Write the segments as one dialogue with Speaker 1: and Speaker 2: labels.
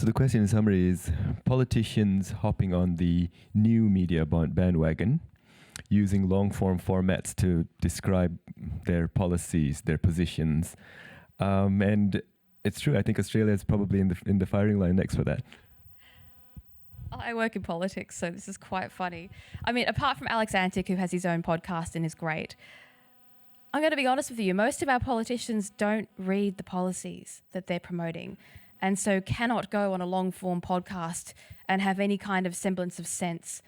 Speaker 1: So the question in summary is politicians hopping on the new media bandwagon, using long-form formats to describe their policies, their positions. And it's true, I think Australia is probably in the firing line next for that.
Speaker 2: I work in politics, so this is quite funny. I mean, apart from Alexandra, who has his own podcast and is great, I'm going to be honest with you, most of our politicians don't read the policies that they're promoting, and so cannot go on a long-form podcast and have any kind of semblance of sense.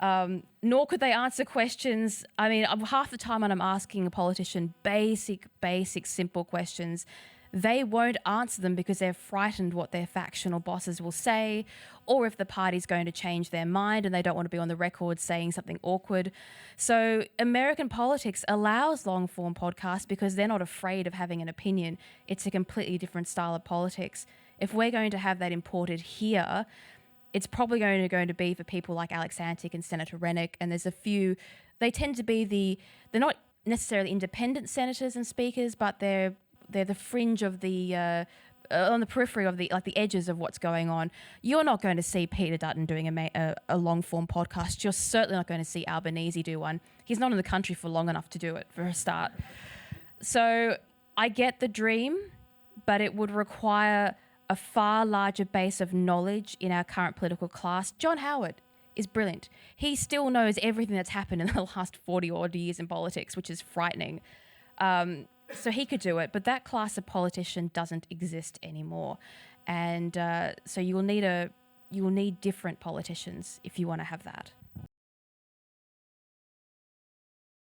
Speaker 2: Nor could they answer questions. I mean, half the time when I'm asking a politician basic, simple questions, they won't answer them because they're frightened what their factional bosses will say, or if the party's going to change their mind and they don't want to be on the record saying something awkward. So American politics allows long-form podcasts because they're not afraid of having an opinion. It's a completely different style of politics. If we're going to have that imported here, it's probably going to be for people like Alexandra and Senator Rennick, and there's a few. They tend to be they're not necessarily independent senators and speakers, but they're the fringe of the on the periphery of the edges of what's going on. You're not going to see Peter Dutton doing a long form podcast. You're certainly not going to see Albanese do one. He's not in the country for long enough to do it, for a start. So I get the dream, but it would require a far larger base of knowledge in our current political class. John Howard is brilliant. He still knows everything that's happened in the last 40-odd years in politics, which is frightening. So he could do it, but that class of politician doesn't exist anymore. And so you will need different politicians if you want to have that.